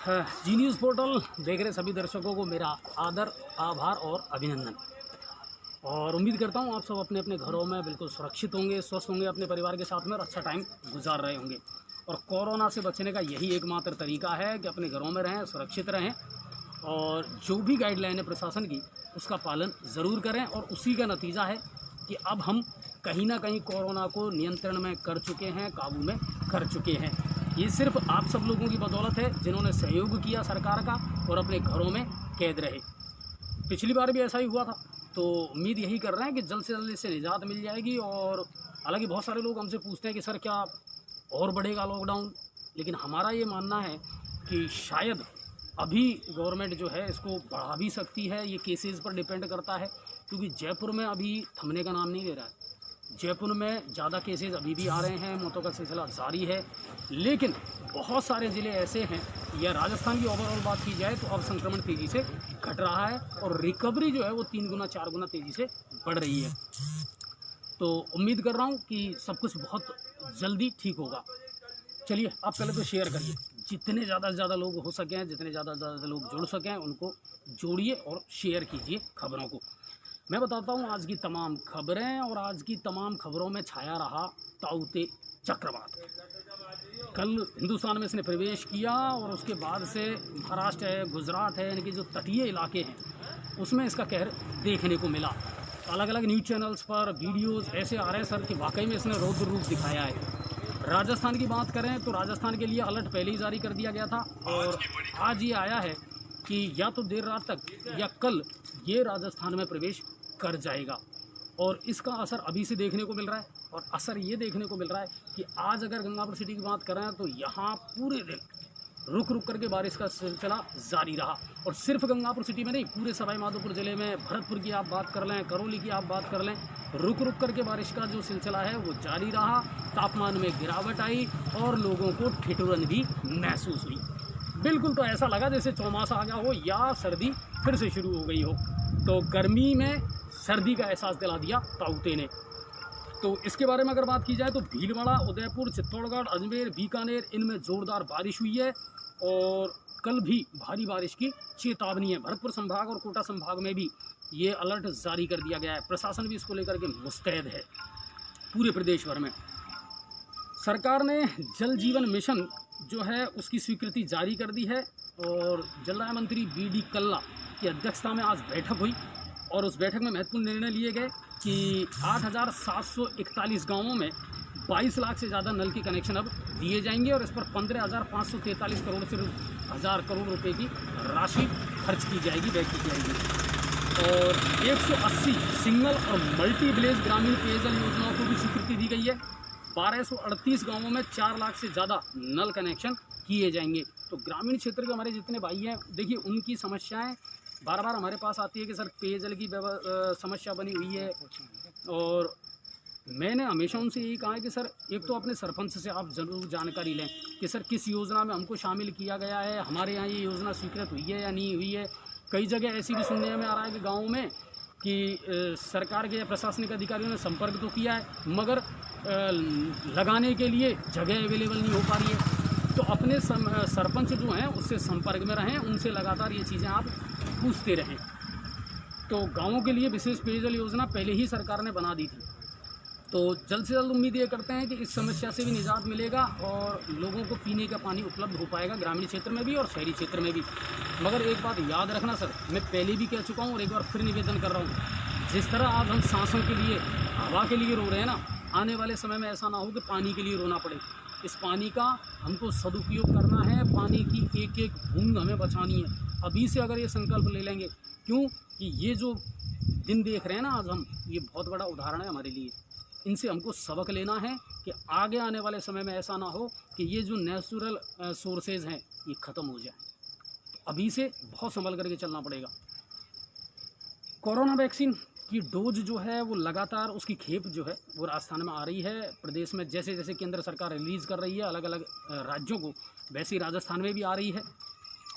जी news portal देख रहे सभी दर्शकों को मेरा आदर, आभार और अभिनंदन। और उम्मीद करता हूँ आप सब अपने अपने घरों में बिल्कुल सुरक्षित होंगे, स्वस्थ होंगे, अपने परिवार के साथ में और अच्छा टाइम गुजार रहे होंगे। और कोरोना से बचने का यही एकमात्र तरीका है कि अपने घरों में रहें, सुरक्षित रहें और जो भी गाइडलाइन है प्रशासन की उसका पालन ज़रूर करें। और उसी का नतीजा है कि अब हम कहीं ना कहीं कोरोना को नियंत्रण में कर चुके हैं, काबू में कर चुके हैं। ये सिर्फ आप सब लोगों की बदौलत है जिन्होंने सहयोग किया सरकार का और अपने घरों में कैद रहे। पिछली बार भी ऐसा ही हुआ था, तो उम्मीद यही कर रहे हैं कि जल्द से जल्द इससे निजात मिल जाएगी। और हालांकि बहुत सारे लोग हमसे पूछते हैं कि सर क्या और बढ़ेगा लॉकडाउन, लेकिन हमारा ये मानना है कि शायद अभी गवर्नमेंट जो है इसको बढ़ा भी सकती है। ये केसेस पर डिपेंड करता है, क्योंकि जयपुर में अभी थमने का नाम नहीं ले रहा है। जयपुर में ज़्यादा केसेस अभी भी आ रहे हैं, मौतों का सिलसिला जारी है। लेकिन बहुत सारे ज़िले ऐसे हैं, या राजस्थान की ओवरऑल बात की जाए तो अब संक्रमण तेज़ी से घट रहा है और रिकवरी जो है वो 3 गुना 4 गुना तेज़ी से बढ़ रही है। तो उम्मीद कर रहा हूँ कि सब कुछ बहुत जल्दी ठीक होगा। चलिए आप पहले तो शेयर करिए, जितने ज़्यादा से ज़्यादा लोग हो सकें, जितने ज़्यादा से ज़्यादा लोग जुड़ सकें उनको जोड़िए और शेयर कीजिए खबरों को। मैं बताता हूँ आज की तमाम खबरें, और आज की तमाम खबरों में छाया रहा ताऊते चक्रवात। कल हिंदुस्तान में इसने प्रवेश किया और उसके बाद से महाराष्ट्र है, गुजरात है, इनके जो तटीय इलाके हैं उसमें इसका कहर देखने को मिला। अलग अलग न्यूज़ चैनल्स पर वीडियोज़ ऐसे आ रहे हैं सर कि वाकई में इसने रौद्र रूप दिखाया है। राजस्थान की बात करें तो राजस्थान के लिए अलर्ट पहले ही जारी कर दिया गया था, और आज ये आया है कि या तो देर रात तक या कल ये राजस्थान में प्रवेश कर जाएगा। और इसका असर अभी से देखने को मिल रहा है। और असर ये देखने को मिल रहा है कि आज अगर गंगापुर सिटी की बात करें तो यहाँ पूरे दिन रुक रुक करके बारिश का सिलसिला जारी रहा। और सिर्फ गंगापुर सिटी में नहीं, पूरे सवाई माधोपुर ज़िले में, भरतपुर की आप बात कर लें, करौली की आप बात कर लें, रुक रुक करके बारिश का जो सिलसिला है वो जारी रहा। तापमान में गिरावट आई और लोगों को ठिठुरन भी महसूस हुई। बिल्कुल तो ऐसा लगा जैसे चौमासा आ गया हो या सर्दी फिर से शुरू हो गई हो। तो गर्मी में सर्दी का एहसास दिला दिया ताऊते ने। तो इसके बारे में अगर बात की जाए तो भीलवाड़ा, उदयपुर, चित्तौड़गढ़, अजमेर, बीकानेर, इनमें ज़ोरदार बारिश हुई है और कल भी भारी बारिश की चेतावनी है। भरतपुर संभाग और कोटा संभाग में भी ये अलर्ट जारी कर दिया गया है। प्रशासन भी इसको लेकर के मुस्तैद है पूरे प्रदेश भर में। सरकार ने जल जीवन मिशन जो है उसकी स्वीकृति जारी कर दी है, और जलदाय मंत्री BD कल्ला की अध्यक्षता में आज बैठक हुई और उस बैठक में महत्वपूर्ण निर्णय लिए गए कि 8,741 गांवों में 22 लाख से ज़्यादा नल के कनेक्शन अब दिए जाएंगे और इस पर 15,543 करोड़ से 1,000 करोड़ रुपए की राशि खर्च की जाएगी, व्यय की जाएगी। और 180 सिंगल और मल्टी विलेज ग्रामीण पेयजल योजनाओं को भी स्वीकृति दी गई है। 1238 गांवों में 4 लाख से ज़्यादा नल कनेक्शन किए जाएंगे। तो ग्रामीण क्षेत्र के हमारे जितने भाई हैं, देखिए उनकी समस्याएं बार बार हमारे पास आती है कि सर पेयजल की समस्या बनी हुई है। और मैंने हमेशा उनसे यही कहा है कि सर एक तो अपने सरपंच से आप ज़रूर जानकारी लें कि सर किस योजना में हमको शामिल किया गया है, हमारे यहाँ ये योजना स्वीकृत हुई है या नहीं हुई है। कई जगह ऐसी भी सुनने में आ रहा है कि गाँव में कि सरकार के प्रशासनिक अधिकारियों ने संपर्क तो किया है मगर लगाने के लिए जगह अवेलेबल नहीं हो पा रही है। तो अपने सरपंच जो हैं उससे संपर्क में रहें, उनसे लगातार ये चीज़ें आप पूछते रहें। तो गाँवों के लिए विशेष पेयजल योजना पहले ही सरकार ने बना दी थी। तो जल्द से जल्द उम्मीद ये करते हैं कि इस समस्या से भी निजात मिलेगा और लोगों को पीने का पानी उपलब्ध हो पाएगा, ग्रामीण क्षेत्र में भी और शहरी क्षेत्र में भी। मगर एक बात याद रखना सर, मैं पहले भी कह चुका हूँ और एक बार फिर निवेदन कर रहा हूँ, जिस तरह आज हम सांसों के लिए, हवा के लिए रो रहे हैं ना, आने वाले समय में ऐसा ना हो कि पानी के लिए रोना पड़े। इस पानी का हमको सदुपयोग करना है, पानी की एक एक बूंद हमें बचानी है। अभी से अगर ये संकल्प ले लेंगे, क्यों कि ये जो दिन देख रहे हैं ना आज हम, ये बहुत बड़ा उदाहरण है हमारे लिए। इनसे हमको सबक लेना है कि आगे आने वाले समय में ऐसा ना हो कि ये जो नेचुरल सोर्सेज हैं ये ख़त्म हो जाए। अभी से बहुत संभल करके चलना पड़ेगा। कोरोना वैक्सीन की डोज जो है वो लगातार उसकी खेप जो है वो राजस्थान में आ रही है। प्रदेश में जैसे जैसे केंद्र सरकार रिलीज़ कर रही है अलग अलग राज्यों को, वैसे ही राजस्थान में भी आ रही है।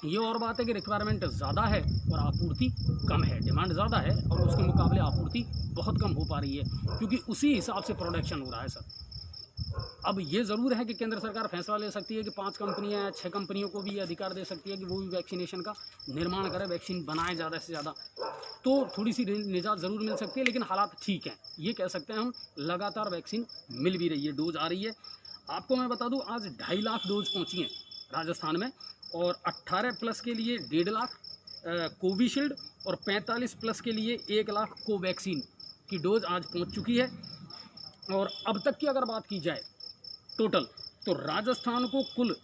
ये और बात है कि रिक्वायरमेंट ज़्यादा है और आपूर्ति कम है। डिमांड ज़्यादा है और उसके मुकाबले आपूर्ति बहुत कम हो पा रही है, क्योंकि उसी हिसाब से प्रोडक्शन हो रहा है सर। अब ये ज़रूर है कि केंद्र सरकार फैसला ले सकती है कि 5 कंपनियां या 6 कंपनियों को भी ये अधिकार दे सकती है कि वो भी वैक्सीनेशन का निर्माण करें, वैक्सीन बनाए ज़्यादा से ज़्यादा, तो थोड़ी सी निजात ज़रूर मिल सकती है। लेकिन हालात ठीक हैं, ये कह सकते हैं हम। लगातार वैक्सीन मिल भी रही है, डोज आ रही है। आपको मैं बता दूं, आज 2.5 लाख डोज पहुंची हैं राजस्थान में, और 18 प्लस के लिए 1.5 लाख कोविशील्ड और 45 प्लस के लिए 1 लाख कोवैक्सीन की डोज आज पहुंच चुकी है। और अब तक की अगर बात की जाए टोटल, तो राजस्थान को कुल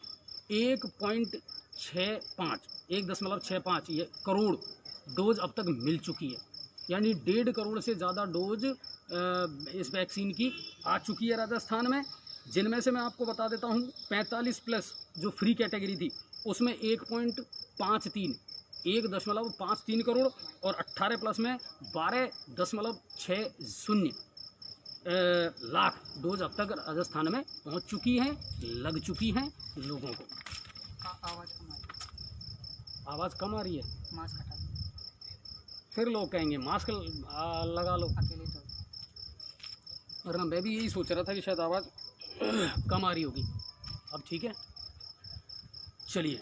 1.65 ये करोड़ डोज अब तक मिल चुकी है, यानी 1.5 करोड़ से ज़्यादा डोज इस वैक्सीन की आ चुकी है राजस्थान में। जिनमें से मैं आपको बता देता हूँ, 45 प्लस जो फ्री कैटेगरी थी उसमें 1.53 करोड़, और 18 प्लस में 12.60 लाख डोज अब तक राजस्थान में पहुंच चुकी हैं, लग चुकी हैं लोगों को। आवाज़ कम आ रही है, मास्क हटा फिर लोग कहेंगे मास्क लगा लो। अकेले तो वरना मैं भी यही सोच रहा था कि शायद आवाज़ कम आ रही होगी। अब ठीक है, चलिए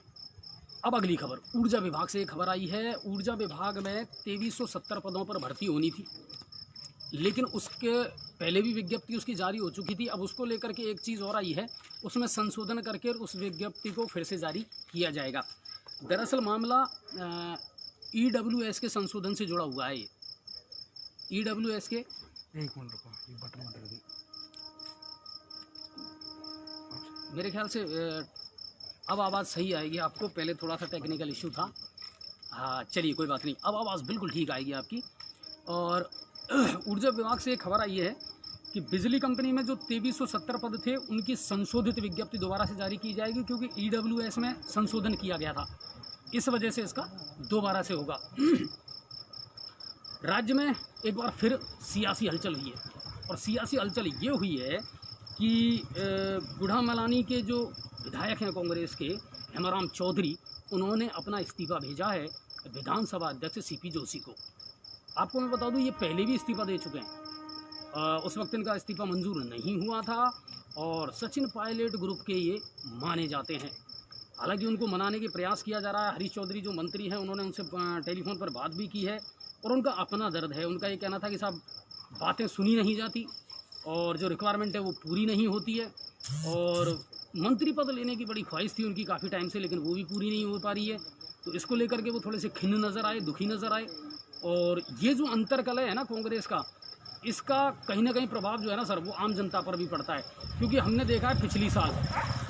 अब अगली खबर। ऊर्जा विभाग से एक खबर आई है। ऊर्जा विभाग में 2370 पदों पर भर्ती होनी थी, लेकिन उसके पहले भी विज्ञप्ति उसकी जारी हो चुकी थी। अब उसको लेकर के एक चीज़ और आई है, उसमें संशोधन करके उस विज्ञप्ति को फिर से जारी किया जाएगा। दरअसल मामला EWS के संशोधन से जुड़ा हुआ है। ये EWS के, एक मिनट रुको, ये बटन मत दे। मेरे ख्याल से अब आवाज़ सही आएगी आपको। पहले थोड़ा सा टेक्निकल इशू था। हाँ चलिए कोई बात नहीं, अब आवाज़ बिल्कुल ठीक आएगी आपकी। और ऊर्जा विभाग से एक खबर आई है कि बिजली कंपनी में जो 2370 पद थे उनकी संशोधित विज्ञप्ति दोबारा से जारी की जाएगी, क्योंकि EWS में संशोधन किया गया था, इस वजह से इसका दोबारा से होगा। राज्य में एक बार फिर सियासी हलचल हुई है, और सियासी हलचल ये हुई है कि बुढ़ामलानी के जो विधायक हैं कांग्रेस के, हेमाराम चौधरी, उन्होंने अपना इस्तीफा भेजा है विधानसभा अध्यक्ष CP जोशी को। आपको मैं बता दूं, ये पहले भी इस्तीफा दे चुके हैं। उस वक्त इनका इस्तीफा मंजूर नहीं हुआ था, और सचिन पायलट ग्रुप के ये माने जाते हैं। हालांकि उनको मनाने के प्रयास किया जा रहा है। हरीश चौधरी जो मंत्री हैं, उन्होंने उनसे टेलीफोन पर बात भी की है, और उनका अपना दर्द है। उनका ये कहना था कि साहब बातें सुनी नहीं जाती, और जो रिक्वायरमेंट है वो पूरी नहीं होती है, और मंत्री पद लेने की बड़ी ख्वाहिश थी उनकी काफ़ी टाइम से, लेकिन वो भी पूरी नहीं हो पा रही है। तो इसको लेकर के वो थोड़े से खिन्न नज़र आए, दुखी नज़र आए। और ये जो अंतर्कलह है ना कांग्रेस का, इसका कहीं ना कहीं प्रभाव जो है ना सर, वो आम जनता पर भी पड़ता है। क्योंकि हमने देखा है पिछली साल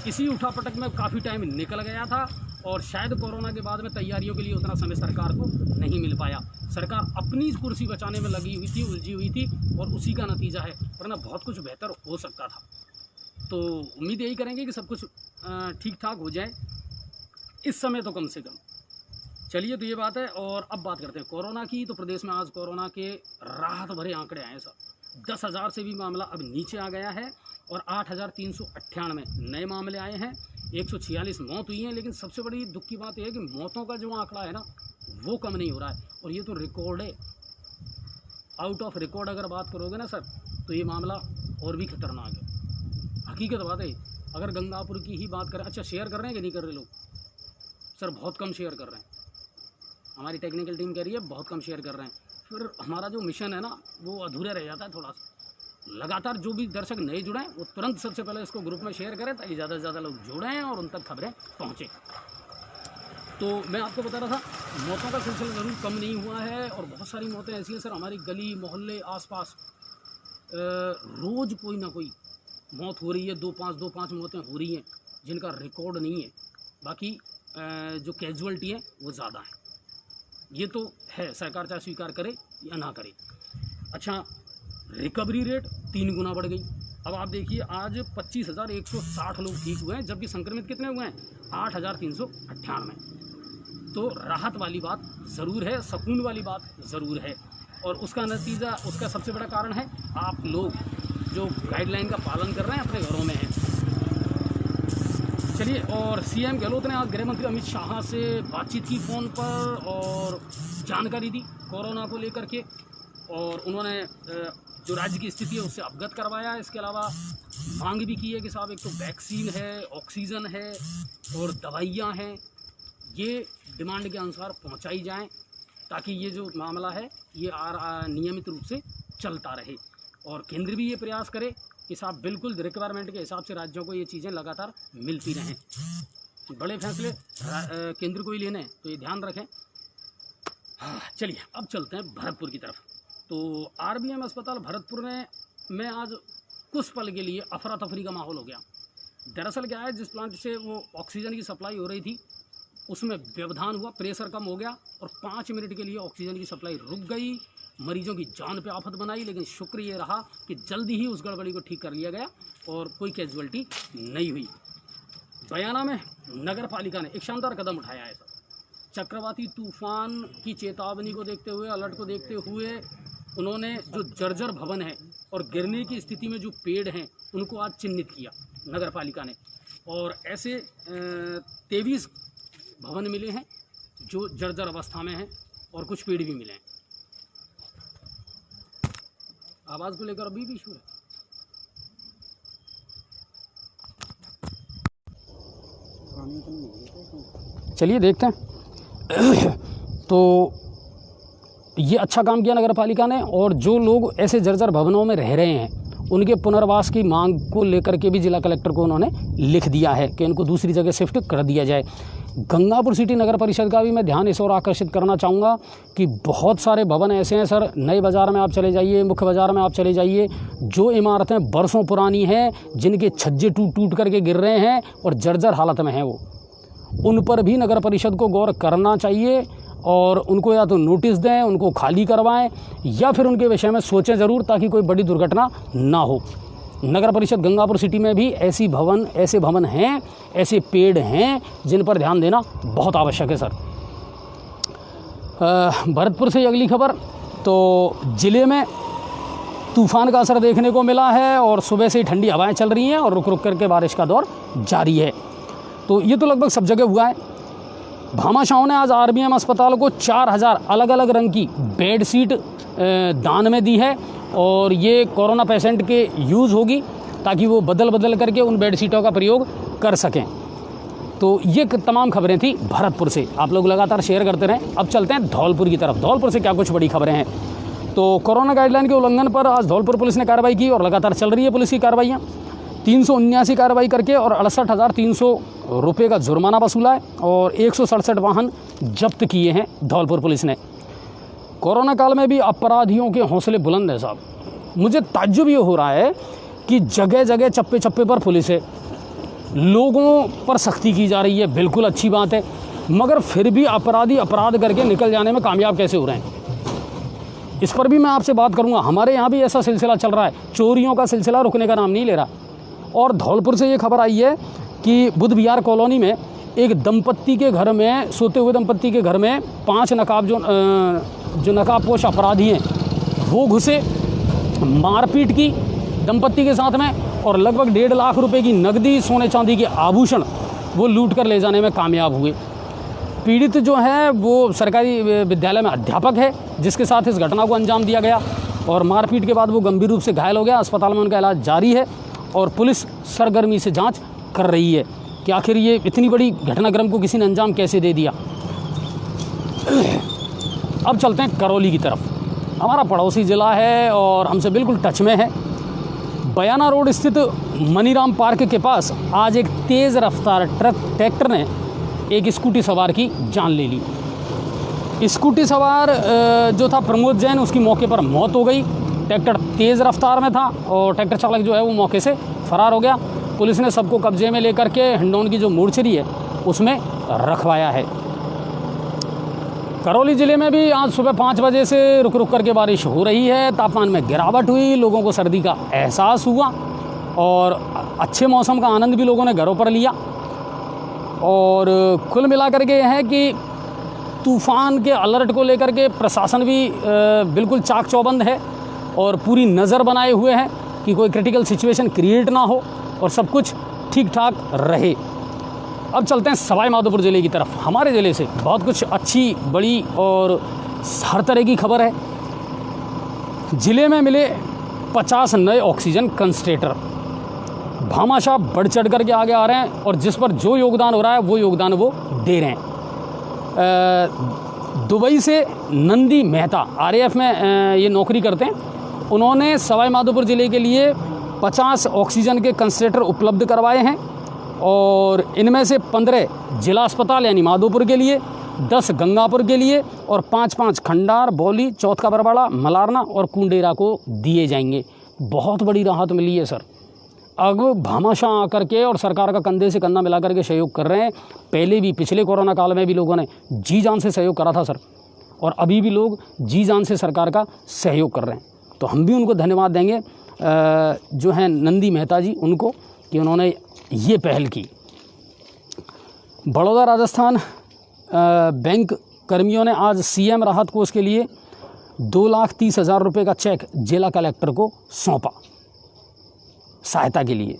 इसी उठापटक में काफ़ी टाइम निकल गया था, और शायद कोरोना के बाद में तैयारियों के लिए उतना समय सरकार को नहीं मिल पाया। सरकार अपनी कुर्सी बचाने में लगी हुई थी, उलझी हुई थी, और उसी का नतीजा है, वरना बहुत कुछ बेहतर हो सकता था। तो उम्मीद यही करेंगे कि सब कुछ ठीक ठाक हो जाए इस समय तो कम से कम। चलिए, तो ये बात है। और अब बात करते हैं कोरोना की। तो प्रदेश में आज कोरोना के राहत भरे आंकड़े आए हैं सर। 10,000 से भी मामला अब नीचे आ गया है, और 8,398 नए मामले आए हैं। 146 मौत हुई हैं। लेकिन सबसे बड़ी दुख की बात यह है कि मौतों का जो आंकड़ा है ना, वो कम नहीं हो रहा है, और ये तो रिकॉर्ड है। आउट ऑफ रिकॉर्ड अगर बात करोगे ना सर, तो ये मामला और भी खतरनाक है। हकीकत बात है। अगर गंगापुर की ही बात करें, अच्छा शेयर कर रहे हैं कि नहीं कर रहे लोग? सर बहुत कम शेयर कर रहे हैं। हमारी टेक्निकल टीम कह रही है बहुत कम शेयर कर रहे हैं। फिर हमारा जो मिशन है ना, वो अधूरा रह जाता है थोड़ा सा। लगातार जो भी दर्शक नए जुड़े हैं, वो तुरंत सबसे पहले इसको ग्रुप में शेयर करें, ताकि ज़्यादा से ज़्यादा लोग जुड़ें और उन तक खबरें पहुँचें। तो मैं आपको बता रहा था, मौतों का सिलसिला ज़रूर कम नहीं हुआ है, और बहुत सारी मौतें ऐसी हैं सर, हमारी गली मोहल्ले आसपास रोज़ कोई ना कोई मौत हो रही है। 2-5 मौतें हो रही हैं, जिनका रिकॉर्ड नहीं है। बाकी जो कैजुअल्टी है वो ज़्यादा है। ये तो है, सरकार चाहे स्वीकार करे या ना करे। अच्छा, रिकवरी रेट 3 गुना बढ़ गई। अब आप देखिए, आज 25,160 लोग ठीक हुए हैं, जबकि संक्रमित कितने हुए हैं? 8,398। तो राहत वाली बात ज़रूर है, सुकून वाली बात ज़रूर है। और उसका नतीजा, उसका सबसे बड़ा कारण है आप लोग जो गाइडलाइन का पालन कर रहे हैं, अपने घरों में हैं। चलिए, और CM गहलोत ने आज गृह मंत्री अमित शाह से बातचीत की फ़ोन पर, और जानकारी दी कोरोना को लेकर के। और उन्होंने जो राज्य की स्थिति है उससे अवगत करवाया है। इसके अलावा मांग भी की है कि साहब एक तो वैक्सीन है, ऑक्सीजन है और दवाइयाँ हैं, ये डिमांड के अनुसार पहुंचाई जाएं ताकि ये जो मामला है ये नियमित रूप से चलता रहे। और केंद्र भी ये प्रयास करे कि साहब बिल्कुल रिक्वायरमेंट के हिसाब से राज्यों को ये चीज़ें लगातार मिलती रहें। बड़े फैसले केंद्र को ही लेने हैं तो ये ध्यान रखें। चलिए अब चलते हैं भरतपुर की तरफ। तो आरबीएम अस्पताल भरतपुर में आज कुछ पल के लिए अफरा तफरी का माहौल हो गया। दरअसल क्या है, जिस प्लांट से वो ऑक्सीजन की सप्लाई हो रही थी उसमें व्यवधान हुआ, प्रेशर कम हो गया और 5 मिनट के लिए ऑक्सीजन की सप्लाई रुक गई। मरीजों की जान पे आफत बनाई, लेकिन शुक्र ये रहा कि जल्दी ही उस गड़बड़ी को ठीक कर लिया गया और कोई कैजुअल्टी नहीं हुई। बयाना में नगर पालिका ने एक शानदार कदम उठाया है सर। चक्रवाती तूफान की चेतावनी को देखते हुए, अलर्ट को देखते हुए उन्होंने जो जर्जर भवन है और गिरने की स्थिति में जो पेड़ हैं उनको आज चिन्हित किया नगर पालिका ने। और ऐसे 23 भवन मिले हैं जो जर्जर अवस्था में हैं और कुछ पेड़ भी मिले हैं। आवाज़ को लेकर अभी भी इशू है। चलिए देखते हैं। तो ये अच्छा काम किया नगर पालिका ने, और जो लोग ऐसे जर्जर भवनों में रह रहे हैं उनके पुनर्वास की मांग को लेकर के भी जिला कलेक्टर को उन्होंने लिख दिया है कि इनको दूसरी जगह शिफ्ट कर दिया जाए। गंगापुर सिटी नगर परिषद का भी मैं ध्यान इस ओर आकर्षित करना चाहूँगा कि बहुत सारे भवन ऐसे हैं सर, नए बाज़ार में आप चले जाइए, मुख्य बाज़ार में आप चले जाइए, जो इमारतें बरसों पुरानी हैं, जिनके छज्जे टूट करके गिर रहे हैं और जर्जर हालत में हैं, वो उन पर भी नगर परिषद को गौर करना चाहिए और उनको या तो नोटिस दें, उनको खाली करवाएं या फिर उनके विषय में सोचें ज़रूर ताकि कोई बड़ी दुर्घटना ना हो। नगर परिषद गंगापुर सिटी में भी ऐसे भवन हैं, ऐसे पेड़ हैं जिन पर ध्यान देना बहुत आवश्यक है सर। भरतपुर से अगली खबर। तो ज़िले में तूफ़ान का असर देखने को मिला है और सुबह से ही ठंडी हवाएं चल रही हैं और रुक रुक करके बारिश का दौर जारी है। तो ये तो लगभग सब जगह हुआ है। भामाशाहों ने आज आरबीएम अस्पताल को 4000 अलग अलग रंग की बेड शीट दान में दी है और ये कोरोना पेशेंट के यूज़ होगी ताकि वो बदल करके उन बेड शीटों का प्रयोग कर सकें। तो ये तमाम खबरें थी भरतपुर से, आप लोग लगातार शेयर करते रहें। अब चलते हैं धौलपुर की तरफ। धौलपुर से क्या कुछ बड़ी खबरें हैं। तो कोरोना गाइडलाइन के उल्लंघन पर आज धौलपुर पुलिस ने कार्रवाई की और लगातार चल रही है पुलिस की कार्रवाइयाँ। 379 कार्रवाई करके और 68,300 रुपये का जुर्माना वसूला है और 167 वाहन जब्त किए हैं धौलपुर पुलिस ने। कोरोना काल में भी अपराधियों के हौसले बुलंद है साहब। मुझे ताज्जुब ये हो रहा है कि जगह जगह चप्पे चप्पे पर पुलिस है, लोगों पर सख्ती की जा रही है, बिल्कुल अच्छी बात है, मगर फिर भी अपराधी अपराध करके निकल जाने में कामयाब कैसे हो रहे हैं, इस पर भी मैं आपसे बात करूंगा। हमारे यहाँ भी ऐसा सिलसिला चल रहा है, चोरियों का सिलसिला रुकने का नाम नहीं ले रहा। और धौलपुर से ये खबर आई है कि बुद्ध विहार कॉलोनी में एक दंपत्ति के घर में, सोते हुए दंपत्ति के घर में 5 नकाब जो नकाबपोश अपराधी हैं वो घुसे, मारपीट की दंपत्ति के साथ में और लगभग 1.5 लाख रुपए की नकदी, सोने चांदी के आभूषण वो लूट कर ले जाने में कामयाब हुए। पीड़ित जो है वो सरकारी विद्यालय में अध्यापक है जिसके साथ इस घटना को अंजाम दिया गया और मारपीट के बाद वो गंभीर रूप से घायल हो गया। अस्पताल में उनका इलाज जारी है और पुलिस सरगर्मी से जांच कर रही है कि आखिर ये इतनी बड़ी घटनाक्रम को किसी ने अंजाम कैसे दे दिया। अब चलते हैं करौली की तरफ। हमारा पड़ोसी ज़िला है और हमसे बिल्कुल टच में है। बयाना रोड स्थित मनीराम पार्क के पास आज एक तेज़ रफ्तार ट्रैक्टर ने एक स्कूटी सवार की जान ले ली। स्कूटी सवार जो था प्रमोद जैन, उसकी मौके पर मौत हो गई। ट्रैक्टर तेज़ रफ्तार में था और ट्रैक्टर चालक जो है वो मौके से फरार हो गया। पुलिस ने सबको कब्जे में लेकर के हिंडौन की जो मोर्चरी है उसमें रखवाया है। करौली ज़िले में भी आज सुबह 5 बजे से रुक रुक करके बारिश हो रही है। तापमान में गिरावट हुई, लोगों को सर्दी का एहसास हुआ और अच्छे मौसम का आनंद भी लोगों ने घरों पर लिया। और कुल मिलाकर के यह है कि तूफ़ान के अलर्ट को लेकर के प्रशासन भी बिल्कुल चाक चौबंद है और पूरी नज़र बनाए हुए हैं कि कोई क्रिटिकल सिचुएशन क्रिएट ना हो और सब कुछ ठीक ठाक रहे। अब चलते हैं सवाई माधोपुर ज़िले की तरफ। हमारे ज़िले से बहुत कुछ अच्छी, बड़ी और हर तरह की खबर है। ज़िले में मिले 50 नए ऑक्सीजन कंसंट्रेटर। भामाशाह बढ़ चढ़ करके आगे आ रहे हैं और जिस पर जो योगदान हो रहा है वो योगदान वो दे रहे हैं। दुबई से नंदी मेहता RAF में ये नौकरी करते हैं। उन्होंने सवाई माधोपुर ज़िले के लिए 50 ऑक्सीजन के कंसंट्रेटर उपलब्ध करवाए हैं और इनमें से 15 जिला अस्पताल यानी माधोपुर के लिए, 10 गंगापुर के लिए और 5-5 खंडार, बौली, चौथ का बरवाड़ा, मलारना और कुंडेरा को दिए जाएंगे। बहुत बड़ी राहत मिली है सर। अब भामाशाह आकर के और सरकार का कंधे से कंधा मिला करके सहयोग कर रहे हैं। पहले भी पिछले कोरोना काल में भी लोगों ने जी जान से सहयोग करा था सर, और अभी भी लोग जी जान से सरकार का सहयोग कर रहे हैं। तो हम भी उनको धन्यवाद देंगे जो हैं नंदी मेहता जी, उनको, कि उन्होंने ये पहल की। बड़ौदा राजस्थान बैंक कर्मियों ने आज CM राहत कोष के लिए 2,30,000 रुपये का चेक जिला कलेक्टर को सौंपा सहायता के लिए।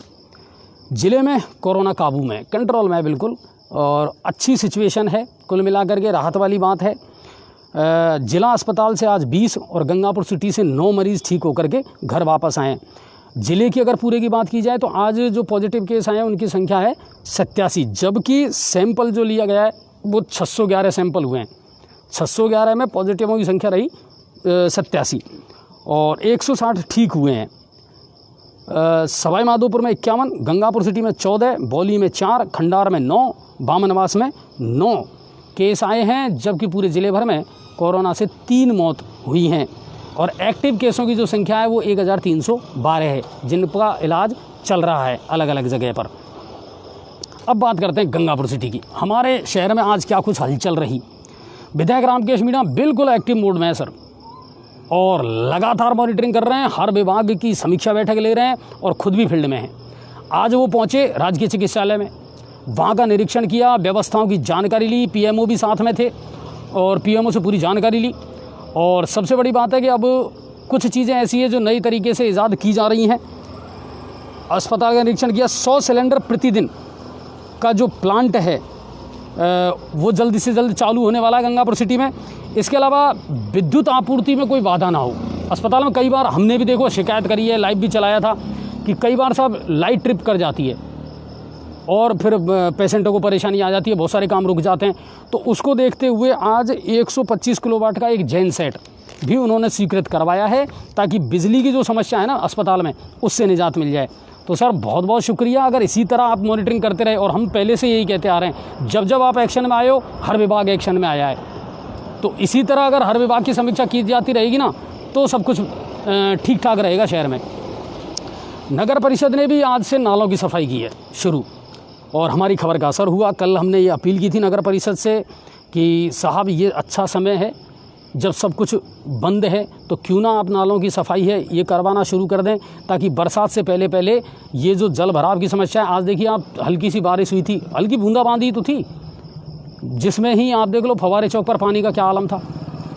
ज़िले में कोरोना काबू में, कंट्रोल में बिल्कुल, और अच्छी सिचुएशन है। कुल मिलाकर के राहत वाली बात है। जिला अस्पताल से आज 20 और गंगापुर सिटी से 9 मरीज़ ठीक होकर के घर वापस आए। ज़िले की अगर पूरे की बात की जाए तो आज जो पॉजिटिव केस आए हैं उनकी संख्या है 87, जबकि सैंपल जो लिया गया है वो 611 सैंपल हुए हैं। 611 में पॉजिटिवों की संख्या रही 87 और 160 ठीक हुए हैं। सवाई माधोपुर में 51, गंगापुर सिटी में 14, बौली में 4, खंडार में 9, बामनवास में 9 केस आए हैं, जबकि पूरे ज़िले भर में कोरोना से 3 मौत हुई हैं और एक्टिव केसों की जो संख्या है वो 1312 है, जिनका इलाज चल रहा है अलग अलग जगह पर। अब बात करते हैं गंगापुर सिटी की। हमारे शहर में आज क्या कुछ हलचल रही। विधायक रामकेश मीणा बिल्कुल एक्टिव मोड में है सर, और लगातार मॉनिटरिंग कर रहे हैं, हर विभाग की समीक्षा बैठक ले रहे हैं और खुद भी फील्ड में हैं। आज वो पहुंचे राजकीय चिकित्सालय में, वहाँ का निरीक्षण किया, व्यवस्थाओं की जानकारी ली, PMO भी साथ में थे और PMO से पूरी जानकारी ली। और सबसे बड़ी बात है कि अब कुछ चीज़ें ऐसी हैं जो नई तरीके से ईजाद की जा रही हैं। अस्पताल का निरीक्षण किया, 100 सिलेंडर प्रतिदिन का जो प्लांट है वो जल्दी से जल्द चालू होने वाला है गंगापुर सिटी में। इसके अलावा विद्युत आपूर्ति में कोई बाधा ना हो। अस्पताल में कई बार हमने भी देखो शिकायत करी है, लाइव भी चलाया था कि कई बार साहब लाइट ट्रिप कर जाती है और फिर पेशेंटों को परेशानी आ जाती है, बहुत सारे काम रुक जाते हैं। तो उसको देखते हुए आज 125 किलोवाट का एक जेन सेट भी उन्होंने स्वीकृत करवाया है, ताकि बिजली की जो समस्या है ना अस्पताल में उससे निजात मिल जाए। तो सर बहुत बहुत शुक्रिया। अगर इसी तरह आप मॉनिटरिंग करते रहे, और हम पहले से यही कहते आ रहे हैं, जब जब आप एक्शन में आए हो हर विभाग एक्शन में आया है, तो इसी तरह अगर हर विभाग की समीक्षा की जाती रहेगी ना तो सब कुछ ठीक ठाक रहेगा शहर में। नगर परिषद ने भी आज से नालों की सफाई की है शुरू, और हमारी खबर का असर हुआ। कल हमने ये अपील की थी नगर परिषद से कि साहब ये अच्छा समय है, जब सब कुछ बंद है तो क्यों ना आप नालों की सफाई है ये करवाना शुरू कर दें, ताकि बरसात से पहले पहले ये जो जल भराव की समस्या है। आज देखिए आप, हल्की सी बारिश हुई थी, हल्की बूंदाबांदी तो थी, जिसमें ही आप देख लो फव्वारे चौक पर पानी का क्या आलम था।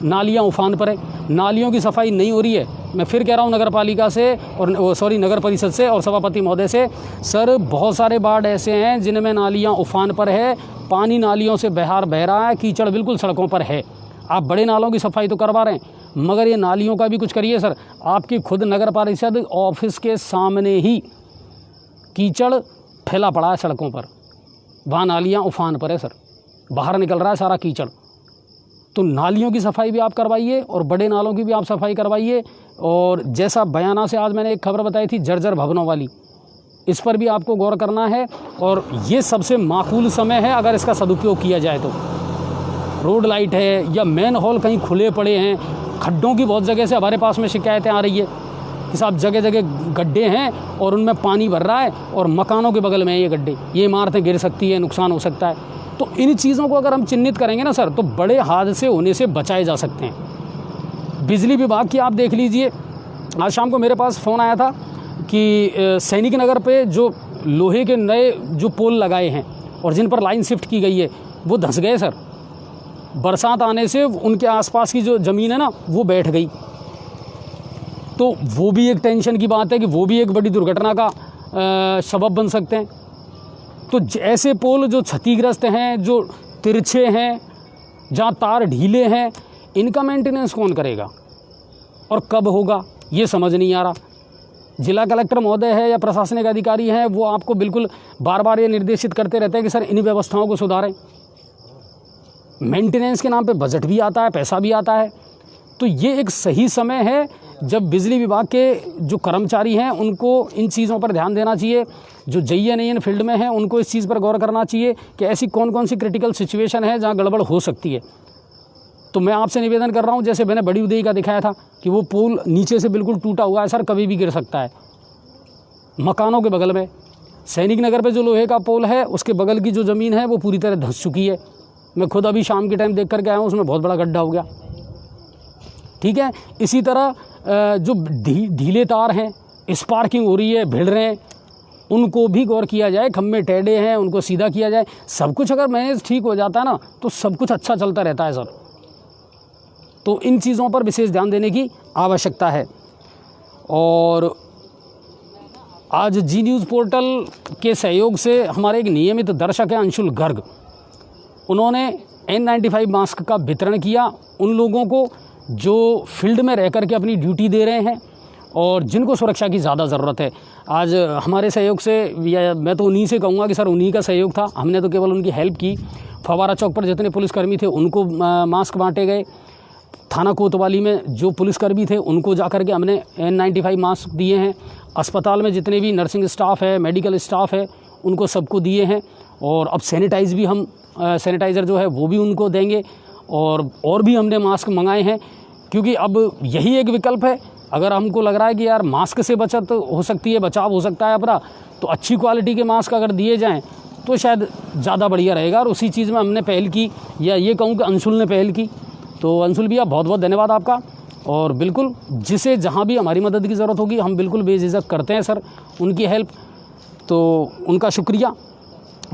नालियाँ उफान पर है, नालियों की सफाई नहीं हो रही है। मैं फिर कह रहा हूँ नगर पालिका से और नगर परिषद से और सभापति महोदय से, सर बहुत सारे वार्ड ऐसे हैं जिनमें नालियाँ उफान पर है, पानी नालियों से बह रहा है, कीचड़ बिल्कुल सड़कों पर है। आप बड़े नालों की सफाई तो करवा रहे हैं, मगर ये नालियों का भी कुछ करिए सर। आपकी खुद नगर परिषद ऑफिस के सामने ही कीचड़ फैला पड़ा है सड़कों पर, वहाँ नालियाँ उफान पर है सर, बाहर निकल रहा है सारा कीचड़। तो नालियों की सफाई भी आप करवाइए और बड़े नालों की भी आप सफाई करवाइए। और जैसा बयाना से आज मैंने एक खबर बताई थी जर्जर भवनों वाली, इस पर भी आपको गौर करना है, और ये सबसे माकूल समय है अगर इसका सदुपयोग किया जाए तो। रोड लाइट है या मेन हॉल कहीं खुले पड़े हैं, खड्डों की बहुत जगह से हमारे पास में शिकायतें आ रही है कि साहब जगह जगह गड्ढे हैं और उनमें पानी भर रहा है और मकानों के बगल में ये गड्ढे, ये इमारतें गिर सकती है, नुकसान हो सकता है। तो इन चीज़ों को अगर हम चिन्हित करेंगे ना सर, तो बड़े हादसे होने से बचाए जा सकते हैं। बिजली विभाग की आप देख लीजिए, आज शाम को मेरे पास फ़ोन आया था कि सैनिक नगर पे जो लोहे के नए जो पोल लगाए हैं और जिन पर लाइन शिफ्ट की गई है वो धंस गए सर। बरसात आने से उनके आसपास की जो ज़मीन है ना वो बैठ गई। तो वो भी एक टेंशन की बात है कि वो भी एक बड़ी दुर्घटना का सबब बन सकते हैं। तो ऐसे पोल जो क्षतिग्रस्त हैं, जो तिरछे हैं, जहाँ तार ढीले हैं, इनका मेंटेनेंस कौन करेगा और कब होगा ये समझ नहीं आ रहा। जिला कलेक्टर महोदय है या प्रशासनिक अधिकारी हैं, वो आपको बिल्कुल बार बार ये निर्देशित करते रहते हैं कि सर इन व्यवस्थाओं को सुधारें। मेंटेनेंस के नाम पे बजट भी आता है, पैसा भी आता है। तो ये एक सही समय है जब बिजली विभाग के जो कर्मचारी हैं उनको इन चीज़ों पर ध्यान देना चाहिए। जो JNN फील्ड में हैं उनको इस चीज़ पर गौर करना चाहिए कि ऐसी कौन कौन सी क्रिटिकल सिचुएशन है जहाँ गड़बड़ हो सकती है। तो मैं आपसे निवेदन कर रहा हूँ, जैसे मैंने बड़ी उदय का दिखाया था कि वो पुल नीचे से बिल्कुल टूटा हुआ है सर, कभी भी गिर सकता है। मकानों के बगल में सैनिक नगर पे जो लोहे का पोल है उसके बगल की जो ज़मीन है वो पूरी तरह धंस चुकी है। मैं खुद अभी शाम के टाइम देख करके आया हूँ, उसमें बहुत बड़ा गड्ढा हो गया। ठीक है, इसी तरह जो ढीले तार हैं, स्पार्किंग हो रही है, भिड़ रहे हैं, उनको भी गौर किया जाए। खम्भे टेढ़े हैं, उनको सीधा किया जाए। सब कुछ अगर मैनेज ठीक हो जाता है ना तो सब कुछ अच्छा चलता रहता है सर। तो इन चीज़ों पर विशेष ध्यान देने की आवश्यकता है। और आज जी न्यूज़ पोर्टल के सहयोग से हमारे एक नियमित दर्शक हैं अंशुल गर्ग, उन्होंने N95 मास्क का वितरण किया उन लोगों को जो फील्ड में रह कर के अपनी ड्यूटी दे रहे हैं और जिनको सुरक्षा की ज़्यादा ज़रूरत है। आज हमारे सहयोग से, या मैं तो उन्हीं से कहूँगा कि सर उन्हीं का सहयोग था, हमने तो केवल उनकी हेल्प की। फवारा चौक पर जितने पुलिसकर्मी थे उनको मास्क बांटे गए। थाना कोतवाली में जो पुलिसकर्मी थे उनको जा कर के हमने N95 मास्क दिए हैं। अस्पताल में जितने भी नर्सिंग स्टाफ है, मेडिकल स्टाफ है, उनको सबको दिए हैं। और अब सैनिटाइज भी हम सैनिटाइज़र जो है वो भी उनको देंगे। और भी हमने मास्क मंगाए हैं, क्योंकि अब यही एक विकल्प है। अगर हमको लग रहा है कि यार मास्क से बचत हो सकती है, बचाव हो सकता है अपना, तो अच्छी क्वालिटी के मास्क अगर दिए जाएं तो शायद ज़्यादा बढ़िया रहेगा। और उसी चीज़ में हमने पहल की, या ये कहूँ कि अंशुल ने पहल की। तो अंशुल भैया बहुत बहुत धन्यवाद आपका। और बिल्कुल जिसे जहाँ भी हमारी मदद की ज़रूरत होगी हम बिल्कुल बेझिझक करते हैं सर उनकी हेल्प। तो उनका शुक्रिया।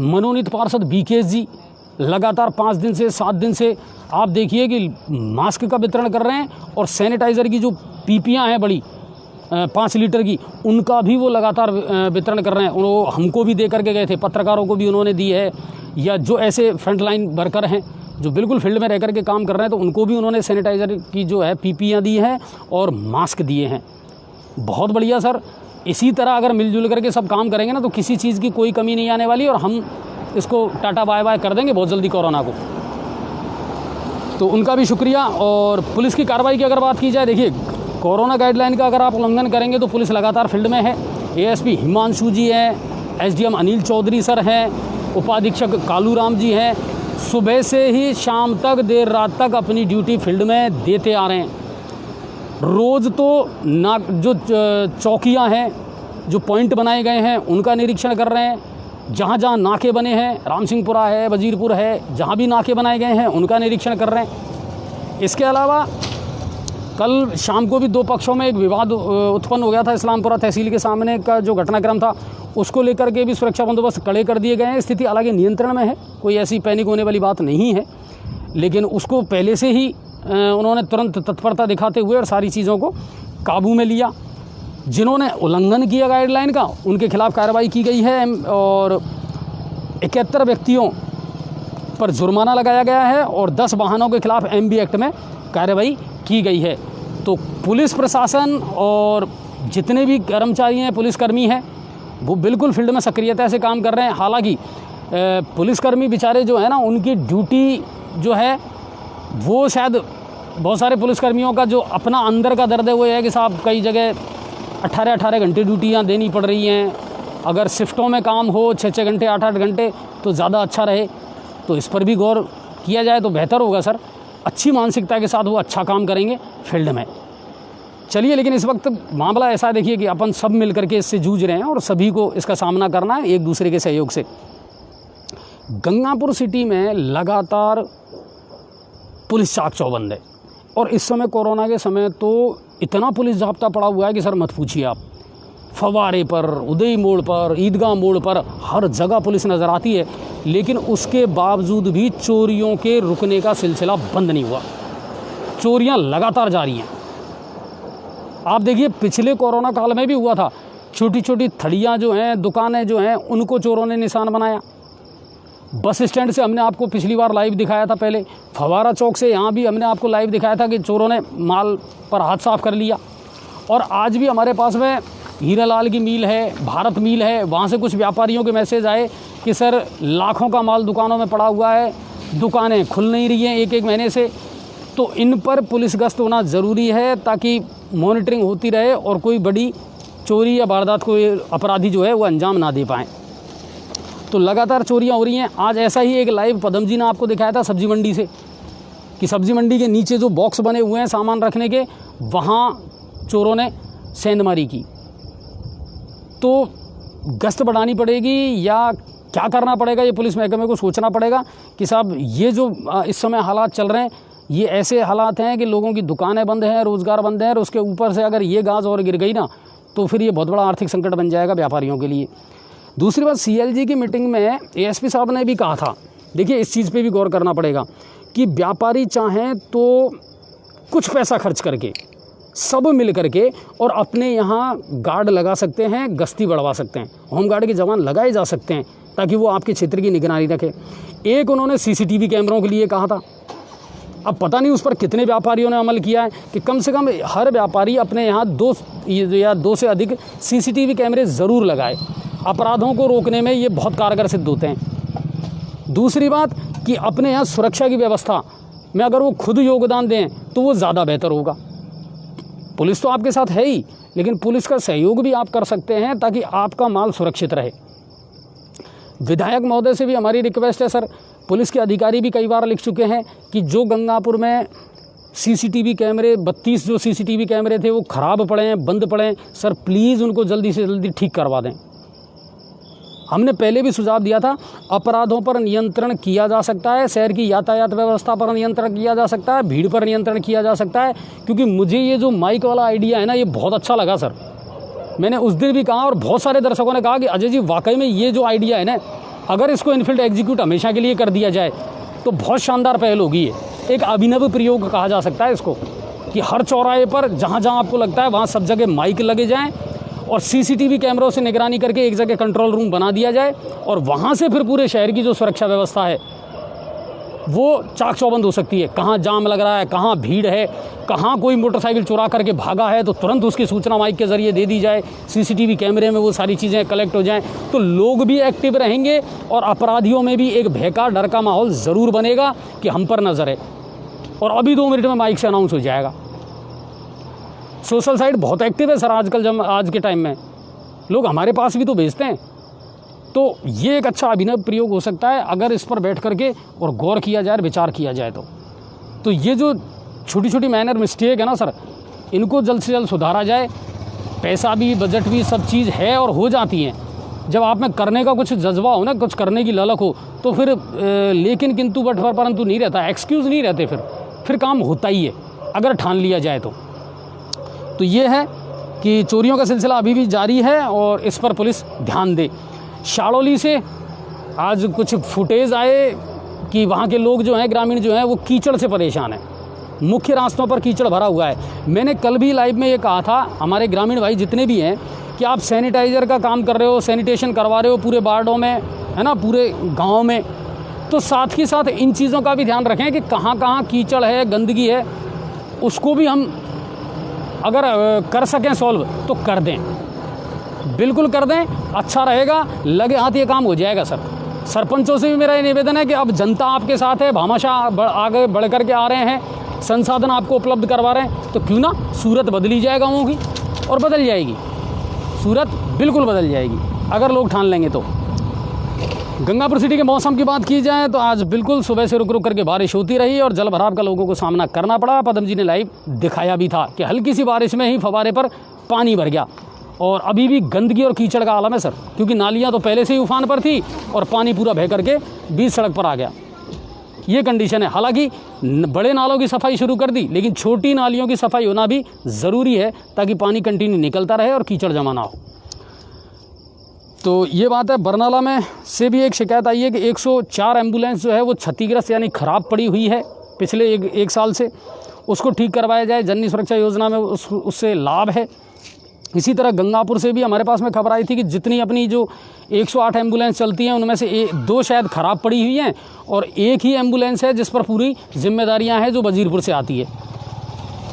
मनोनीत पार्षद BKS जी लगातार 5 दिन से 7 दिन से आप देखिए कि मास्क का वितरण कर रहे हैं। और सैनिटाइज़र की जो पीपियाँ हैं बड़ी 5 लीटर की, उनका भी वो लगातार वितरण कर रहे हैं। वो हमको भी दे करके गए थे, पत्रकारों को भी उन्होंने दी है, या जो ऐसे फ्रंटलाइन वर्कर हैं जो बिल्कुल फील्ड में रह कर के काम कर रहे हैं तो उनको भी उन्होंने सैनिटाइज़र की जो है पीपियाँ दी हैं और मास्क दिए हैं। बहुत बढ़िया सर। इसी तरह अगर मिलजुल करके सब काम करेंगे ना तो किसी चीज़ की कोई कमी नहीं आने वाली, और हम इसको टाटा बाय बाय कर देंगे बहुत जल्दी कोरोना को। तो उनका भी शुक्रिया। और पुलिस की कार्रवाई की अगर बात की जाए, देखिए कोरोना गाइडलाइन का अगर आप उल्लंघन करेंगे तो पुलिस लगातार फील्ड में है। ASP हिमांशु जी हैं, SDM अनिल चौधरी सर हैं, उपाधीक्षक कालू राम जी हैं, सुबह से ही शाम तक देर रात तक अपनी ड्यूटी फील्ड में देते आ रहे हैं। रोज़ तो ना जो चौकियां हैं, जो पॉइंट बनाए गए हैं उनका निरीक्षण कर रहे हैं। जहाँ जहाँ नाके बने हैं, राम सिंहपुरा है, वजीरपुर है, जहाँ भी नाके बनाए गए हैं उनका निरीक्षण कर रहे हैं। इसके अलावा कल शाम को भी 2 पक्षों में एक विवाद उत्पन्न हो गया था। इस्लामपुरा तहसील के सामने का जो घटनाक्रम था उसको लेकर के भी सुरक्षा बंदोबस्त कड़े कर दिए गए हैं। स्थिति हालांकि नियंत्रण में है, कोई ऐसी पैनिक होने वाली बात नहीं है, लेकिन उसको पहले से ही उन्होंने तुरंत तत्परता दिखाते हुए और सारी चीज़ों को काबू में लिया। जिन्होंने उल्लंघन किया गाइडलाइन का उनके खिलाफ कार्रवाई की गई है और 71 व्यक्तियों पर जुर्माना लगाया गया है और 10 वाहनों के खिलाफ MB एक्ट में कार्रवाई की गई है। तो पुलिस प्रशासन और जितने भी कर्मचारी हैं, पुलिसकर्मी हैं, वो बिल्कुल फील्ड में सक्रियता से काम कर रहे हैं। हालांकि पुलिसकर्मी बेचारे जो है ना, उनकी ड्यूटी जो है वो शायद बहुत सारे पुलिसकर्मियों का जो अपना अंदर का दर्द है वो है कि साहब कई जगह 18-18 घंटे ड्यूटियाँ देनी पड़ रही हैं। अगर शिफ्टों में काम हो 6-6 घंटे 8-8 घंटे तो ज़्यादा अच्छा रहे। तो इस पर भी गौर किया जाए तो बेहतर होगा सर। अच्छी मानसिकता के साथ वो अच्छा काम करेंगे फील्ड में। चलिए, लेकिन इस वक्त मामला ऐसा देखिए कि अपन सब मिल करके इससे जूझ रहे हैं और सभी को इसका सामना करना है एक दूसरे के सहयोग से। गंगापुर सिटी में लगातार पुलिस चाक चौबंद है और इस समय कोरोना के समय तो इतना पुलिस जाब्ता पड़ा हुआ है कि सर मत पूछिए आप। फवारे पर, उदय मोड़ पर, ईदगाह मोड़ पर हर जगह पुलिस नज़र आती है, लेकिन उसके बावजूद भी चोरियों के रुकने का सिलसिला बंद नहीं हुआ। चोरियां लगातार जारी हैं। आप देखिए पिछले कोरोना काल में भी हुआ था। छोटी छोटी थड़ियाँ जो हैं, दुकानें जो हैं, उनको चोरों ने निशान बनाया। बस स्टैंड से हमने आपको पिछली बार लाइव दिखाया था पहले। फवारा चौक से यहाँ भी हमने आपको लाइव दिखाया था कि चोरों ने माल पर हाथ साफ कर लिया। और आज भी हमारे पास में हीरालाल की मिल है, भारत मिल है, वहाँ से कुछ व्यापारियों के मैसेज आए कि सर लाखों का माल दुकानों में पड़ा हुआ है, दुकानें खुल नहीं रही हैं एक महीने से। तो इन पर पुलिस गश्त होना ज़रूरी है ताकि मॉनिटरिंग होती रहे और कोई बड़ी चोरी या वारदात कोई अपराधी जो है वो अंजाम ना दे पाएँ। तो लगातार चोरियां हो रही हैं। आज ऐसा ही एक लाइव पदम जी ने आपको दिखाया था सब्जी मंडी से, कि सब्जी मंडी के नीचे जो बॉक्स बने हुए हैं सामान रखने के, वहाँ चोरों ने सेंधमारी की। तो गश्त बढ़ानी पड़ेगी या क्या करना पड़ेगा, ये पुलिस महकमे को सोचना पड़ेगा कि साहब ये जो इस समय हालात चल रहे हैं, ये ऐसे हालात हैं कि लोगों की दुकानें बंद हैं, रोज़गार बंद है, और उसके ऊपर से अगर ये गाज और गिर गई ना तो फिर ये बहुत बड़ा आर्थिक संकट बन जाएगा व्यापारियों के लिए। दूसरी बात, CLG की मीटिंग में ASP साहब ने भी कहा था, देखिए इस चीज़ पे भी गौर करना पड़ेगा कि व्यापारी चाहें तो कुछ पैसा खर्च करके सब मिल करके और अपने यहाँ गार्ड लगा सकते हैं, गश्ती बढ़वा सकते हैं, होम गार्ड के जवान लगाए जा सकते हैं ताकि वो आपके क्षेत्र की निगरानी रखें। एक उन्होंने CCTV कैमरों के लिए कहा था, अब पता नहीं उस पर कितने व्यापारियों ने अमल किया है कि कम से कम हर व्यापारी अपने यहाँ 2 से अधिक CCTV कैमरे ज़रूर लगाए। अपराधों को रोकने में ये बहुत कारगर सिद्ध होते हैं। दूसरी बात कि अपने यहाँ सुरक्षा की व्यवस्था में अगर वो खुद योगदान दें तो वो ज़्यादा बेहतर होगा। पुलिस तो आपके साथ है ही, लेकिन पुलिस का सहयोग भी आप कर सकते हैं ताकि आपका माल सुरक्षित रहे। विधायक महोदय से भी हमारी रिक्वेस्ट है सर, पुलिस के अधिकारी भी कई बार लिख चुके हैं कि जो गंगापुर में CCTV कैमरे 32 जो CCTV कैमरे थे वो ख़राब पड़े हैं, बंद पड़े हैं, सर प्लीज़ उनको जल्दी से जल्दी ठीक करवा दें। हमने पहले भी सुझाव दिया था, अपराधों पर नियंत्रण किया जा सकता है, शहर की यातायात व्यवस्था पर नियंत्रण किया जा सकता है, भीड़ पर नियंत्रण किया जा सकता है। क्योंकि मुझे ये जो माइक वाला आइडिया है ना, ये बहुत अच्छा लगा सर। मैंने उस दिन भी कहा और बहुत सारे दर्शकों ने कहा कि अजय जी वाकई में ये जो आइडिया है ना, अगर इसको इनफील्ड एग्जीक्यूट हमेशा के लिए कर दिया जाए तो बहुत शानदार पहल होगी। ये एक अभिनव प्रयोग कहा जा सकता है इसको, कि हर चौराहे पर जहाँ जहाँ आपको लगता है वहाँ सब जगह माइक लगे जाएँ और CCTV कैमरों से निगरानी करके एक जगह कंट्रोल रूम बना दिया जाए और वहाँ से फिर पूरे शहर की जो सुरक्षा व्यवस्था है वो चाक चौबंद हो सकती है। कहाँ जाम लग रहा है, कहाँ भीड़ है, कहाँ कोई मोटरसाइकिल चुरा करके भागा है तो तुरंत उसकी सूचना माइक के ज़रिए दे दी जाए, CCTV कैमरे में वो सारी चीज़ें कलेक्ट हो जाएं, तो लोग भी एक्टिव रहेंगे और अपराधियों में भी एक भय का डर का माहौल ज़रूर बनेगा कि हम पर नज़र है। और अभी 2 मिनट में माइक से अनाउंस हो जाएगा। सोशल साइट बहुत एक्टिव है सर आजकल, जब आज के टाइम में लोग हमारे पास भी तो भेजते हैं। तो ये एक अच्छा अभिनव प्रयोग हो सकता है अगर इस पर बैठ करके और गौर किया जाए, विचार किया जाए तो ये जो छोटी छोटी माइनर मिस्टेक है ना सर, इनको जल्द से जल्द सुधारा जाए। पैसा भी, बजट भी, सब चीज़ है और हो जाती हैं। जब आप में करने का कुछ जज्बा हो ना, कुछ करने की ललक हो, तो फिर लेकिन किंतु बट परंतु नहीं रहता, एक्सक्यूज़ नहीं रहते, फिर काम होता ही है अगर ठान लिया जाए तो ये है कि चोरियों का सिलसिला अभी भी जारी है और इस पर पुलिस ध्यान दे। शाड़ौली से आज कुछ फुटेज आए कि वहाँ के लोग जो हैं, ग्रामीण जो हैं, वो कीचड़ से परेशान हैं। मुख्य रास्तों पर कीचड़ भरा हुआ है। मैंने कल भी लाइव में ये कहा था, हमारे ग्रामीण भाई जितने भी हैं, कि आप सैनिटाइज़र का काम कर रहे हो, सैनिटेशन करवा रहे हो पूरे वार्डों में, है ना, पूरे गाँव में, तो साथ ही साथ इन चीज़ों का भी ध्यान रखें कि कहाँ कहाँ कीचड़ है, गंदगी है, उसको भी हम अगर कर सकें सॉल्व तो कर दें, बिल्कुल कर दें, अच्छा रहेगा। लगे हाथ ये काम हो जाएगा सर। सरपंचों से भी मेरा ये निवेदन है कि अब जनता आपके साथ है, भामाशाह आगे बढ़ कर के आ रहे हैं, संसाधन आपको उपलब्ध करवा रहे हैं, तो क्यों ना सूरत बदली जाए गाँवों की, और बदल जाएगी सूरत, बिल्कुल बदल जाएगी अगर लोग ठान लेंगे तो। गंगापुर सिटी के मौसम की बात की जाए तो आज बिल्कुल सुबह से रुक रुक करके बारिश होती रही और जल भराव का लोगों को सामना करना पड़ा। पदम जी ने लाइव दिखाया भी था कि हल्की सी बारिश में ही फव्वारे पर पानी भर गया और अभी भी गंदगी और कीचड़ का आलम है सर, क्योंकि नालियाँ तो पहले से ही उफान पर थी और पानी पूरा बह करके बीच सड़क पर आ गया। ये कंडीशन है। हालांकि बड़े नालों की सफाई शुरू कर दी, लेकिन छोटी नालियों की सफाई होना भी ज़रूरी है ताकि पानी कंटिन्यू निकलता रहे और कीचड़ जमा ना हो। तो ये बात है। बरनाला में से भी एक शिकायत आई है कि 104 एम्बुलेंस जो है वो क्षतिग्रस्त यानी ख़राब पड़ी हुई है पिछले एक साल से, उसको ठीक करवाया जाए। जननी सुरक्षा योजना में उससे लाभ है। इसी तरह गंगापुर से भी हमारे पास में खबर आई थी कि जितनी अपनी जो 108 एम्बुलेंस चलती हैं उनमें से 2 शायद ख़राब पड़ी हुई हैं और एक ही एम्बुलेंस है जिस पर पूरी जिम्मेदारियां हैं जो वजीरपुर से आती है।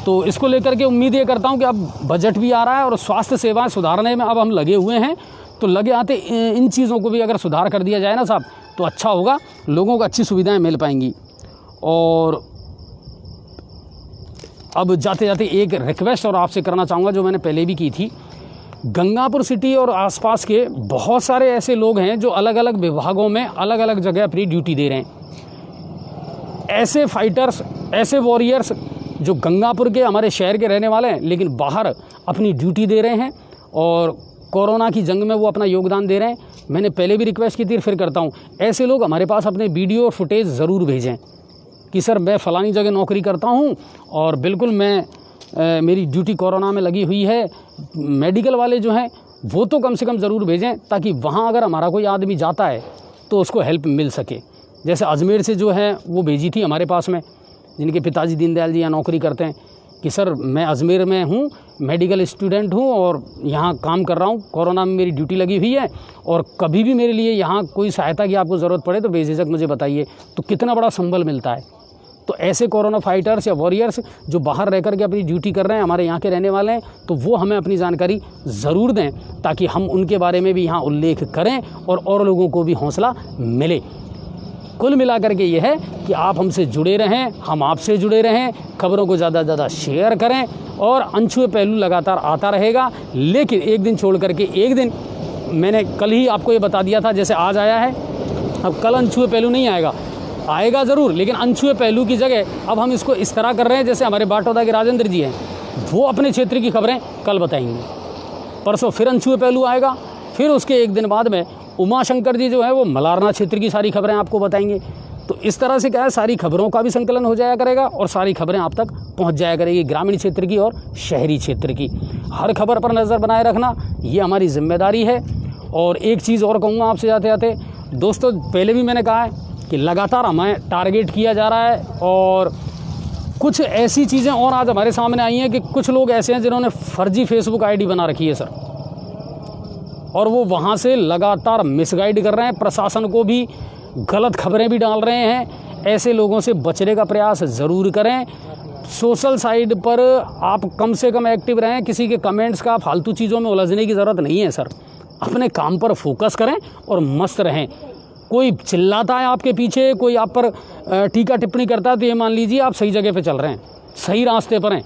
तो इसको लेकर के उम्मीद ये करता हूँ कि अब बजट भी आ रहा है और स्वास्थ्य सेवाएं सुधारने में अब हम लगे हुए हैं, तो लगे आते इन चीज़ों को भी अगर सुधार कर दिया जाए ना साहब तो अच्छा होगा, लोगों को अच्छी सुविधाएं मिल पाएंगी। और अब जाते जाते एक रिक्वेस्ट और आपसे करना चाहूँगा जो मैंने पहले भी की थी। गंगापुर सिटी और आसपास के बहुत सारे ऐसे लोग हैं जो अलग अलग विभागों में अलग अलग जगह अपनी ड्यूटी दे रहे हैं। ऐसे फाइटर्स, ऐसे वॉरियर्स जो गंगापुर के हमारे शहर के रहने वाले हैं लेकिन बाहर अपनी ड्यूटी दे रहे हैं और कोरोना की जंग में वो अपना योगदान दे रहे हैं। मैंने पहले भी रिक्वेस्ट की थी, फिर करता हूँ, ऐसे लोग हमारे पास अपने वीडियो और फुटेज ज़रूर भेजें कि सर मैं फ़लानी जगह नौकरी करता हूँ और बिल्कुल मैं मेरी ड्यूटी कोरोना में लगी हुई है। मेडिकल वाले जो हैं वो तो कम से कम ज़रूर भेजें ताकि वहाँ अगर हमारा कोई आदमी जाता है तो उसको हेल्प मिल सके। जैसे अजमेर से जो है वो भेजी थी हमारे पास में, जिनके पिताजी दीनदयाल जी यहाँ नौकरी करते हैं, कि सर मैं अजमेर में हूँ, मेडिकल स्टूडेंट हूँ और यहाँ काम कर रहा हूँ, कोरोना में मेरी ड्यूटी लगी हुई है और कभी भी मेरे लिए यहाँ कोई सहायता की आपको ज़रूरत पड़े तो बेझिझक मुझे बताइए। तो कितना बड़ा संबल मिलता है। तो ऐसे कोरोना फाइटर्स या वॉरियर्स जो बाहर रह कर के अपनी ड्यूटी कर रहे हैं, हमारे यहाँ के रहने वाले हैं, तो वो हमें अपनी जानकारी ज़रूर दें ताकि हम उनके बारे में भी यहाँ उल्लेख करें और लोगों को भी हौसला मिले। कुल मिलाकर के ये है कि आप हमसे जुड़े रहें, हम आपसे जुड़े रहें, खबरों को ज़्यादा से ज़्यादा शेयर करें और अनछुए पहलू लगातार आता रहेगा। लेकिन एक दिन छोड़ करके एक दिन, मैंने कल ही आपको ये बता दिया था, जैसे आज आया है, अब कल अनछुए पहलू नहीं आएगा, आएगा ज़रूर, लेकिन अनछुए पहलू की जगह अब हम इसको इस तरह कर रहे हैं जैसे हमारे बाटौदा के राजेंद्र जी हैं, वो अपने क्षेत्र की खबरें कल बताएंगे, परसों फिर अनछुए पहलू आएगा, फिर उसके एक दिन बाद में उमा शंकर जी जो है वो मलारना क्षेत्र की सारी खबरें आपको बताएंगे। तो इस तरह से क्या है, सारी खबरों का भी संकलन हो जाया करेगा और सारी खबरें आप तक पहुंच जाया करेगी, ग्रामीण क्षेत्र की और शहरी क्षेत्र की। हर खबर पर नज़र बनाए रखना ये हमारी जिम्मेदारी है। और एक चीज़ और कहूँगा आपसे जाते जाते दोस्तों, पहले भी मैंने कहा है कि लगातार हमें टारगेट किया जा रहा है और कुछ ऐसी चीज़ें और आज हमारे सामने आई हैं कि कुछ लोग ऐसे हैं जिन्होंने फर्जी फेसबुक आईडी बना रखी है सर, और वो वहाँ से लगातार मिसगाइड कर रहे हैं, प्रशासन को भी गलत खबरें भी डाल रहे हैं। ऐसे लोगों से बचने का प्रयास ज़रूर करें। सोशल साइड पर आप कम से कम एक्टिव रहें, किसी के कमेंट्स का फालतू चीज़ों में उलझने की ज़रूरत नहीं है सर। अपने काम पर फोकस करें और मस्त रहें। कोई चिल्लाता है आपके पीछे, कोई आप पर टीका टिप्पणी करता है तो ये मान लीजिए आप सही जगह पे चल रहे हैं, सही रास्ते पर हैं।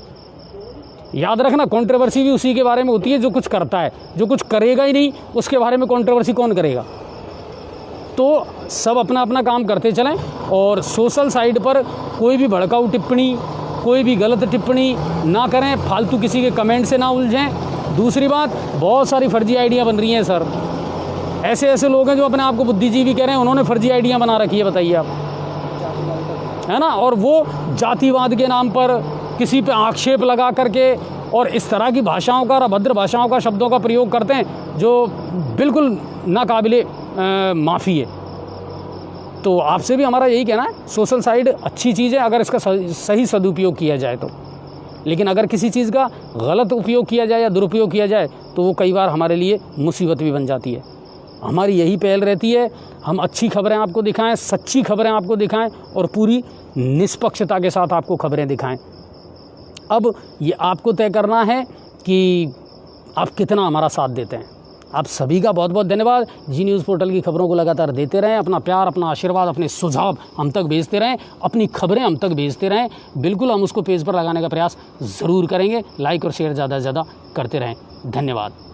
याद रखना, कंट्रोवर्सी भी उसी के बारे में होती है जो कुछ करता है, जो कुछ करेगा ही नहीं उसके बारे में कंट्रोवर्सी कौन करेगा। तो सब अपना अपना काम करते चलें और सोशल साइड पर कोई भी भड़काऊ टिप्पणी, कोई भी गलत टिप्पणी ना करें, फालतू किसी के कमेंट से ना उलझें। दूसरी बात, बहुत सारी फर्जी आइडियाँ बन रही हैं सर। ऐसे ऐसे लोग हैं जो अपने आप को बुद्धिजीवी कह रहे हैं, उन्होंने फर्जी आइडियाँ बना रखी है, बताइए आप, है ना। और वो जातिवाद के नाम पर किसी पे आक्षेप लगा करके और इस तरह की भाषाओं का और अभद्र भाषाओं का, शब्दों का प्रयोग करते हैं जो बिल्कुल नाकाबिले माफ़ी है। तो आपसे भी हमारा यही कहना है, सोशल साइड अच्छी चीज़ है अगर इसका सही सदुपयोग किया जाए तो, लेकिन अगर किसी चीज़ का गलत उपयोग किया जाए या दुरुपयोग किया जाए तो वो कई बार हमारे लिए मुसीबत भी बन जाती है। हमारी यही पहल रहती है, हम अच्छी खबरें आपको दिखाएं, सच्ची खबरें आपको दिखाएं और पूरी निष्पक्षता के साथ आपको खबरें दिखाएं। अब ये आपको तय करना है कि आप कितना हमारा साथ देते हैं। आप सभी का बहुत बहुत धन्यवाद। जी न्यूज़ पोर्टल की खबरों को लगातार देते रहें, अपना प्यार, अपना आशीर्वाद, अपने सुझाव हम तक भेजते रहें, अपनी खबरें हम तक भेजते रहें। बिल्कुल हम उसको पेज पर लगाने का प्रयास ज़रूर करेंगे। लाइक और शेयर ज़्यादा से ज़्यादा करते रहें। धन्यवाद।